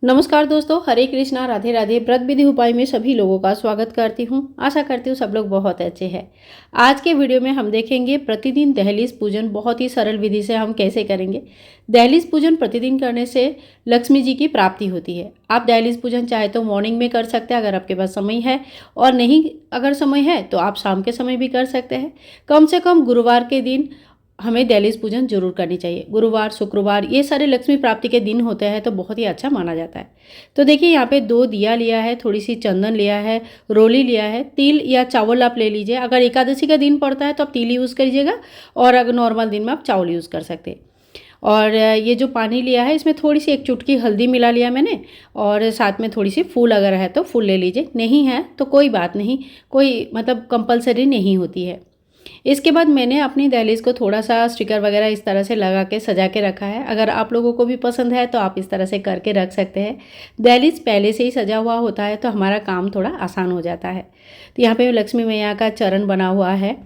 नमस्कार दोस्तों, हरे कृष्णा, राधे राधे। व्रत विधि उपाय में सभी लोगों का स्वागत करती हूँ। आशा करती हूँ सब लोग बहुत अच्छे हैं। आज के वीडियो में हम देखेंगे प्रतिदिन दहलीज पूजन बहुत ही सरल विधि से हम कैसे करेंगे। दहलीज पूजन प्रतिदिन करने से लक्ष्मी जी की प्राप्ति होती है। आप दहलीज पूजन चाहे तो मॉर्निंग में कर सकते हैं अगर आपके पास समय है, और नहीं अगर समय है तो आप शाम के समय भी कर सकते हैं। कम से कम गुरुवार के दिन हमें दहलीज पूजन जरूर करनी चाहिए। गुरुवार, शुक्रवार ये सारे लक्ष्मी प्राप्ति के दिन होते हैं तो बहुत ही अच्छा माना जाता है। तो देखिए यहाँ पे 2 दिया लिया है, थोड़ी सी चंदन लिया है, रोली लिया है, तिल या चावल आप ले लीजिए। अगर एकादशी का दिन पड़ता है तो आप तिल यूज़ करिएगा, और अगर नॉर्मल दिन में आप चावल यूज़ कर सकते हैं। और ये जो पानी लिया है इसमें थोड़ी सी 1 चुटकी हल्दी मिला लिया मैंने, और साथ में थोड़ी सी फूल अगर है तो फूल ले लीजिए, नहीं है तो कोई बात नहीं, कोई मतलब कंपलसरी नहीं होती है। इसके बाद मैंने अपनी दहलीज को थोड़ा सा स्टिकर वगैरह इस तरह से लगा के सजा के रखा है। अगर आप लोगों को भी पसंद है तो आप इस तरह से करके रख सकते हैं। दहलीज पहले से ही सजा हुआ होता है तो हमारा काम थोड़ा आसान हो जाता है। तो यहाँ पे लक्ष्मी मैया का चरण बना हुआ है।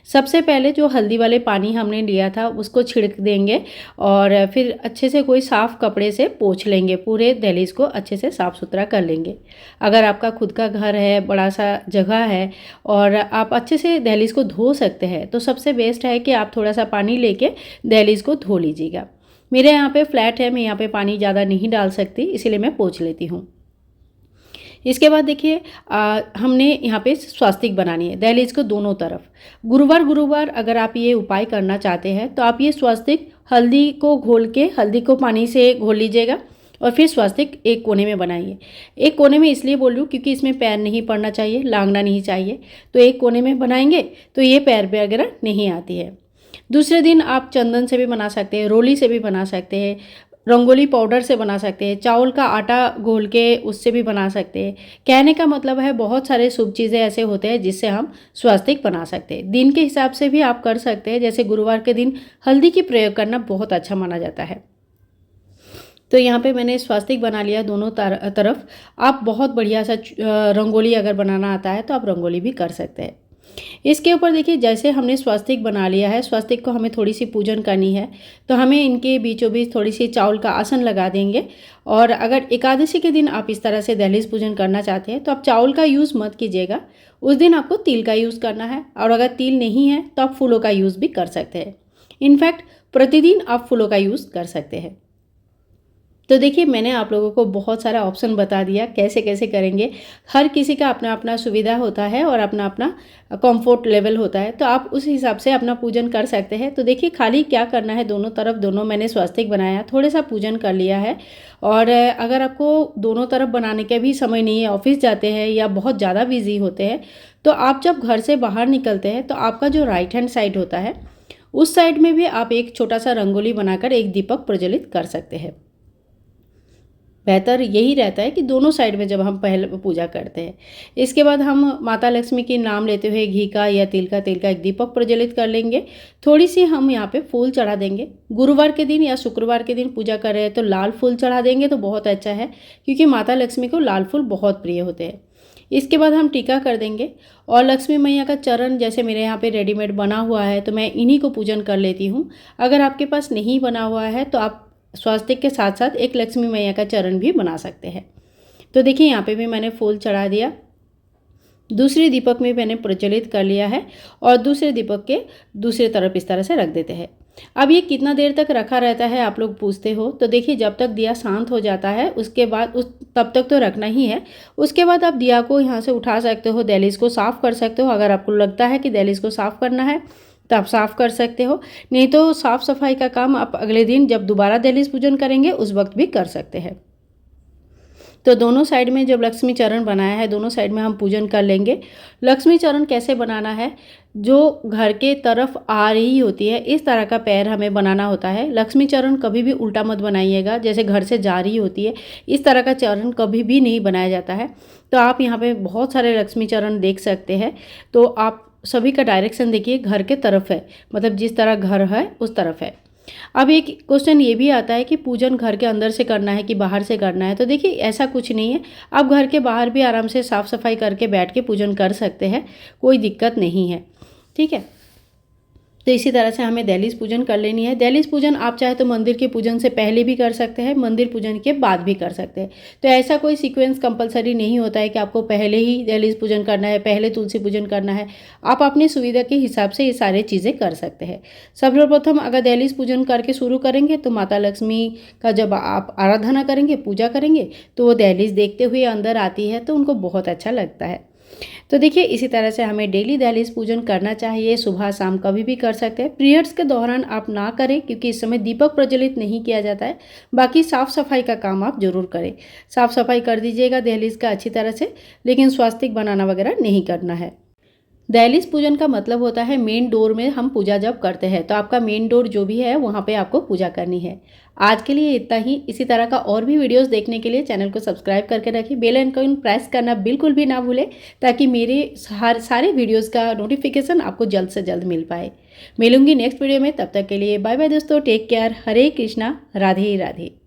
सबसे पहले जो हल्दी वाले पानी हमने लिया था उसको छिड़क देंगे, और फिर अच्छे से कोई साफ़ कपड़े से पोंछ लेंगे। पूरे दहलीज को अच्छे से साफ़ सुथरा कर लेंगे। अगर आपका खुद का घर है, बड़ा सा जगह है और आप अच्छे से दहलीज को धो सकते हैं तो सबसे बेस्ट है कि आप थोड़ा सा पानी लेके दहलीज को धो लीजिएगा। मेरे यहाँ पे फ्लैट है, मैं यहाँ पे पानी ज़्यादा नहीं डाल सकती, इसीलिए मैं पोंछ लेती हूँ। इसके बाद देखिए हमने यहाँ पे स्वास्तिक बनानी है दहलीज को दोनों तरफ। गुरुवार गुरुवार अगर आप ये उपाय करना चाहते हैं तो आप ये स्वास्तिक हल्दी को घोल के, हल्दी को पानी से घोल लीजिएगा और फिर स्वास्तिक एक कोने में बनाइए। एक कोने में इसलिए बोल रही हूँ क्योंकि इसमें पैर नहीं पड़ना चाहिए, लांगना नहीं चाहिए, तो एक कोने में बनाएंगे तो ये पैर वगैरह नहीं आती है। दूसरे दिन आप चंदन से भी बना सकते हैं, रोली से भी बना सकते हैं, रंगोली पाउडर से बना सकते हैं, चावल का आटा घोल के उससे भी बना सकते हैं। कहने का मतलब है बहुत सारे शुभ चीज़ें ऐसे होते हैं जिससे हम स्वास्तिक बना सकते हैं। दिन के हिसाब से भी आप कर सकते हैं, जैसे गुरुवार के दिन हल्दी की प्रयोग करना बहुत अच्छा माना जाता है। तो यहाँ पे मैंने स्वास्तिक बना लिया दोनों तरफ। आप बहुत बढ़िया सा रंगोली अगर बनाना आता है तो आप रंगोली भी कर सकते हैं। इसके ऊपर देखिए जैसे हमने स्वास्तिक बना लिया है, स्वास्तिक को हमें थोड़ी सी पूजन करनी है तो हमें इनके बीचों बीच थोड़ी सी चावल का आसन लगा देंगे। और अगर एकादशी के दिन आप इस तरह से दहलीज पूजन करना चाहते हैं तो आप चावल का यूज़ मत कीजिएगा, उस दिन आपको तिल का यूज़ करना है। और अगर तिल नहीं है तो आप फूलों का यूज़ भी कर सकते हैं। इनफैक्ट प्रतिदिन आप फूलों का यूज़ कर सकते हैं। तो देखिए मैंने आप लोगों को बहुत सारा ऑप्शन बता दिया कैसे कैसे करेंगे। हर किसी का अपना अपना सुविधा होता है और अपना अपना कंफर्ट लेवल होता है, तो आप उस हिसाब से अपना पूजन कर सकते हैं। तो देखिए खाली क्या करना है, दोनों तरफ दोनों मैंने स्वास्तिक बनाया, थोड़ा सा पूजन कर लिया है। और अगर आपको दोनों तरफ बनाने का भी समय नहीं है, ऑफिस जाते हैं या बहुत ज़्यादा बिजी होते हैं, तो आप जब घर से बाहर निकलते हैं तो आपका जो राइट हैंड साइड होता है उस साइड में भी आप एक छोटा सा रंगोली बनाकर एक दीपक प्रज्वलित कर सकते हैं। बेहतर यही रहता है कि दोनों साइड में जब हम पहले पूजा करते हैं। इसके बाद हम माता लक्ष्मी के नाम लेते हुए घी का या तिल का एक दीपक प्रज्वलित कर लेंगे। थोड़ी सी हम यहाँ पे फूल चढ़ा देंगे। गुरुवार के दिन या शुक्रवार के दिन पूजा कर रहे हैं तो लाल फूल चढ़ा देंगे तो बहुत अच्छा है, क्योंकि माता लक्ष्मी को लाल फूल बहुत प्रिय होते हैं। इसके बाद हम टीका कर देंगे, और लक्ष्मी मैया का चरण जैसे मेरे यहाँ पे रेडीमेड बना हुआ है तो मैं इन्हीं को पूजन कर लेती हूँ। अगर आपके पास नहीं बना हुआ है तो आप स्वास्तिक के साथ साथ एक लक्ष्मी मैया का चरण भी बना सकते हैं। तो देखिए यहाँ पे भी मैंने फूल चढ़ा दिया। दूसरे दीपक में मैंने प्रज्वलित कर लिया है, और दूसरे दीपक के दूसरी तरफ इस तरह से रख देते हैं। अब ये कितना देर तक रखा रहता है आप लोग पूछते हो, तो देखिए जब तक दिया शांत हो जाता है उसके बाद तब तक तो रखना ही है। उसके बाद आप दिया को यहाँ से उठा सकते हो, दहलीज को साफ़ कर सकते हो। अगर आपको लगता है कि दहलीज को साफ़ करना है तो आप साफ़ कर सकते हो, नहीं तो साफ़ सफाई का काम आप अगले दिन जब दोबारा दहलीज पूजन करेंगे उस वक्त भी कर सकते हैं। तो दोनों साइड में जब लक्ष्मी चरण बनाया है दोनों साइड में हम पूजन कर लेंगे। लक्ष्मी चरण कैसे बनाना है, जो घर के तरफ आ रही होती है इस तरह का पैर हमें बनाना होता है। लक्ष्मी चरण कभी भी उल्टा मत बनाइएगा, जैसे घर से जा रही होती है इस तरह का चरण कभी भी नहीं बनाया जाता है। तो आप यहाँ पे बहुत सारे लक्ष्मी चरण देख सकते हैं। तो आप सभी का डायरेक्शन देखिए घर के तरफ है, मतलब जिस तरह घर है उस तरफ है। अब एक क्वेश्चन ये भी आता है कि पूजन घर के अंदर से करना है कि बाहर से करना है, तो देखिए ऐसा कुछ नहीं है। आप घर के बाहर भी आराम से साफ़ सफाई करके बैठ के पूजन कर सकते हैं, कोई दिक्कत नहीं है। ठीक है। तो इसी तरह से हमें दहलीज पूजन कर लेनी है। दहलीज पूजन आप चाहे तो मंदिर के पूजन से पहले भी कर सकते हैं, मंदिर पूजन के बाद भी कर सकते हैं। तो ऐसा कोई सीक्वेंस कंपलसरी नहीं होता है कि आपको पहले ही दहलीज पूजन करना है, पहले तुलसी पूजन करना है। आप अपनी सुविधा के हिसाब से ये सारी चीज़ें कर सकते हैं। सर्वप्रथम अगर दहलीज पूजन करके शुरू करेंगे तो माता लक्ष्मी का जब आप आराधना करेंगे, पूजा करेंगे, तो वो दहलीज देखते हुए अंदर आती है तो उनको बहुत अच्छा लगता है। तो देखिए इसी तरह से हमें डेली दहलीज पूजन करना चाहिए। सुबह शाम कभी भी कर सकते हैं। पीरियड्स के दौरान आप ना करें क्योंकि इस समय दीपक प्रज्वलित नहीं किया जाता है। बाकी साफ़ सफाई का काम आप जरूर करें। साफ़ सफाई कर दीजिएगा दहलीज का अच्छी तरह से, लेकिन स्वास्तिक बनाना वगैरह नहीं करना है। दहलीज पूजन का मतलब होता है मेन डोर में हम पूजा जब करते हैं तो आपका मेन डोर जो भी है वहाँ पे आपको पूजा करनी है। आज के लिए इतना ही। इसी तरह का और भी वीडियोस देखने के लिए चैनल को सब्सक्राइब करके रखिए। बेल आइकन प्रेस करना बिल्कुल भी ना भूलें ताकि मेरे सारे वीडियोस का नोटिफिकेशन आपको जल्द से जल्द मिल पाए। मिलूंगी नेक्स्ट वीडियो में, तब तक के लिए बाय बाय दोस्तों, टेक केयर। हरे कृष्णा, राधे राधे।